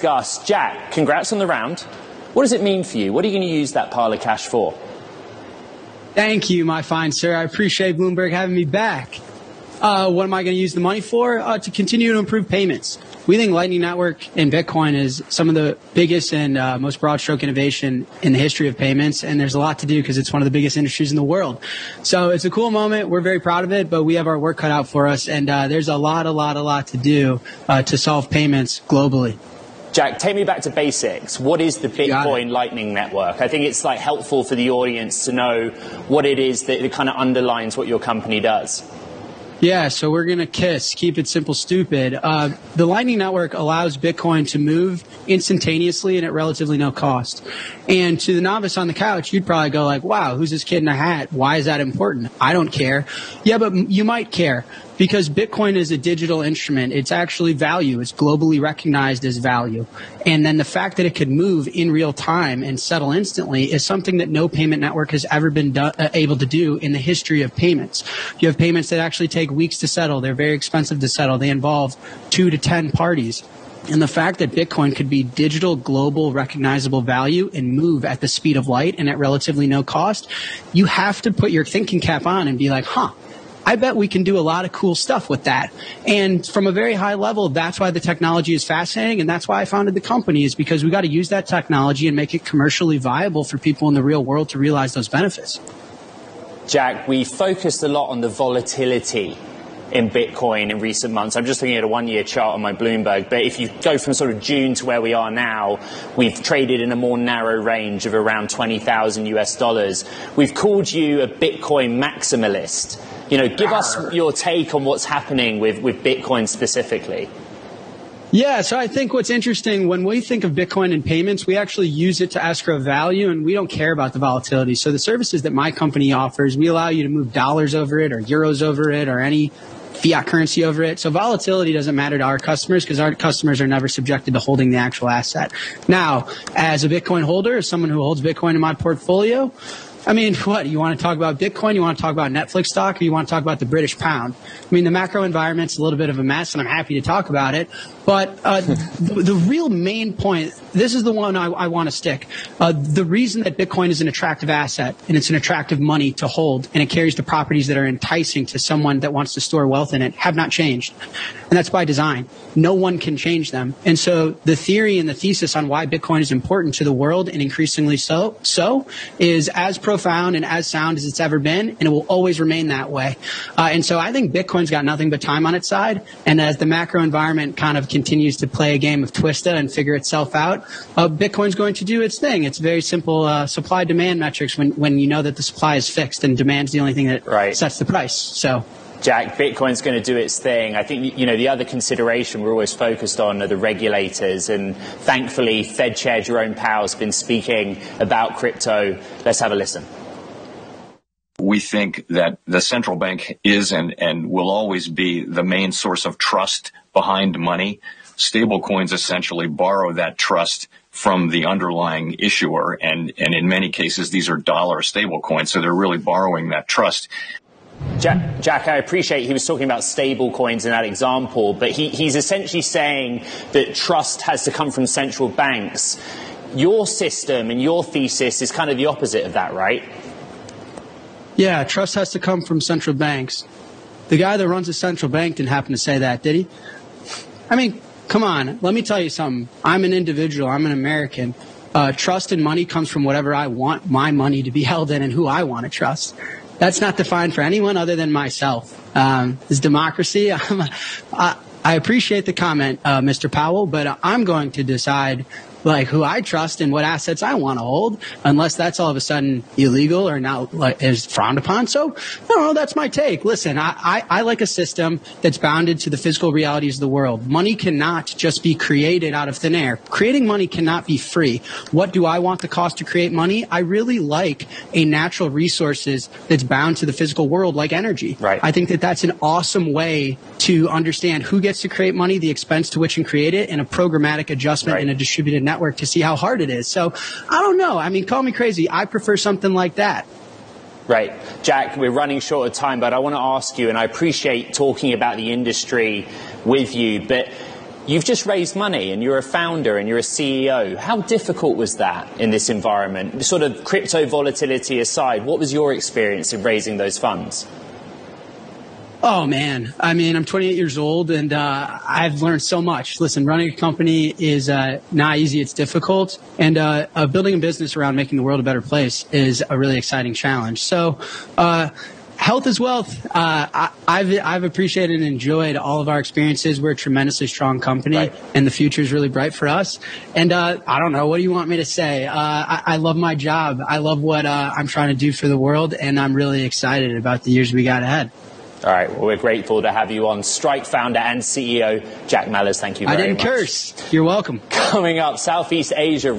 discuss. Jack, congrats on the round. What does it mean for you? What are you going to use that pile of cash for? Thank you, my fine sir. I appreciate Bloomberg having me back. What am I going to use the money for? To continue to improve payments. We think Lightning Network and Bitcoin is some of the biggest and most broad stroke innovation in the history of payments. And there's a lot to do because it's one of the biggest industries in the world. So it's a cool moment. We're very proud of it, but we have our work cut out for us. And there's a lot to do to solve payments globally. Jack, take me back to basics. What is the Bitcoin Lightning Network? I think it's helpful for the audience to know what it is that kind of underlines what your company does. Yeah, so we're going to keep it simple, stupid. The Lightning Network allows Bitcoin to move instantaneously and at relatively no cost. And to the novice on the couch, you'd probably go like, wow, who's this kid in a hat? Why is that important? I don't care. Yeah, but you might care because Bitcoin is a digital instrument. It's actually value. It's globally recognized as value. And then the fact that it could move in real time and settle instantly is something that no payment network has ever been able to do in the history of payments. You have payments that actually take weeks to settle. They're very expensive to settle. They involve 2 to 10 parties. And the fact that Bitcoin could be digital, global, recognizable value and move at the speed of light and at relatively no cost, you have to put your thinking cap on and be like, I bet we can do a lot of cool stuff with that. And from a very high level, that's why the technology is fascinating. And that's why I founded the company, is because we got to use that technology and make it commercially viable for people in the real world to realize those benefits. Jack, we focused a lot on the volatility in Bitcoin in recent months. I'm just looking at a one-year chart on my Bloomberg, but if you go from sort of June to where we are now, we've traded in a more narrow range of around 20,000 US dollars. We've called you a Bitcoin maximalist. Give us your take on what's happening with Bitcoin specifically. Yeah, so I think what's interesting, when we think of Bitcoin and payments, we actually use it to escrow value, and we don't care about the volatility. So the services that my company offers, we allow you to move dollars over it or euros over it or any fiat currency over it. So volatility doesn't matter to our customers because our customers are never subjected to holding the actual asset. Now, as a Bitcoin holder, as someone who holds Bitcoin in my portfolio, I mean, what? You want to talk about Bitcoin? You want to talk about Netflix stock? Or you want to talk about the British pound? I mean, the macro environment's a little bit of a mess, and I'm happy to talk about it. But the real main point, this is the one I want to stick. The reason that Bitcoin is an attractive asset, and it's an attractive money to hold, and it carries the properties that are enticing to someone that wants to store wealth in it, have not changed. And that's by design. No one can change them. And so the theory and the thesis on why Bitcoin is important to the world, and increasingly so is as profound and as sound as it's ever been, and it will always remain that way. And so I think Bitcoin's got nothing but time on its side. And as the macro environment kind of continues to play a game of Twista and figure itself out, Bitcoin's going to do its thing. It's very simple supply-demand metrics when you know that the supply is fixed and demand's the only thing that sets the price. So, Jack, Bitcoin's going to do its thing. I think, the other consideration we're always focused on are the regulators. And thankfully, Fed Chair Jerome Powell's been speaking about crypto. Let's have a listen. We think that the central bank is and will always be the main source of trust behind money. Stablecoins essentially borrow that trust from the underlying issuer. And in many cases, these are dollar stablecoins. So they're really borrowing that trust. Jack, I appreciate he was talking about stable coins in that example, but he's essentially saying that trust has to come from central banks. Your system and your thesis is kind of the opposite of that, right? Yeah, trust has to come from central banks. The guy that runs the central bank didn't happen to say that, did he? I mean, come on, let me tell you something. I'm an individual. I'm an American. Trust and money comes from whatever I want my money to be held in and who I want to trust. That's not defined for anyone other than myself. Is democracy. I appreciate the comment, Mr. Powell, but I'm going to decide who I trust and what assets I want to hold, unless that's all of a sudden illegal or now is frowned upon. So, no, that's my take. Listen, I like a system that's bounded to the physical realities of the world. Money cannot just be created out of thin air. Creating money cannot be free. What do I want the cost to create money? I really like a natural resources that's bound to the physical world, like energy. Right. I think that that's an awesome way to understand who gets to create money, the expense to which and create it, and a programmatic adjustment in a distributed network to see how hard it is. So I don't know. I mean, call me crazy. I prefer something like that. Right. Jack, we're running short of time, but I want to ask you, and I appreciate talking about the industry with you, but You've just raised money and you're a founder and you're a CEO. How difficult was that in this environment? Sort of crypto volatility aside, what was your experience in raising those funds? Oh, man. I mean, I'm 28 years old and I've learned so much. Listen, running a company is not easy. It's difficult. And building a business around making the world a better place is a really exciting challenge. So health is wealth. I've appreciated and enjoyed all of our experiences. We're a tremendously strong company, right, and the future is really bright for us. And I don't know. What do you want me to say? I love my job. I love what I'm trying to do for the world, and I'm really excited about the years we got ahead. All right. Well, we're grateful to have you on. Strike founder and CEO Jack Mallers, thank you very much. I didn't curse. You're welcome. Coming up, Southeast Asia.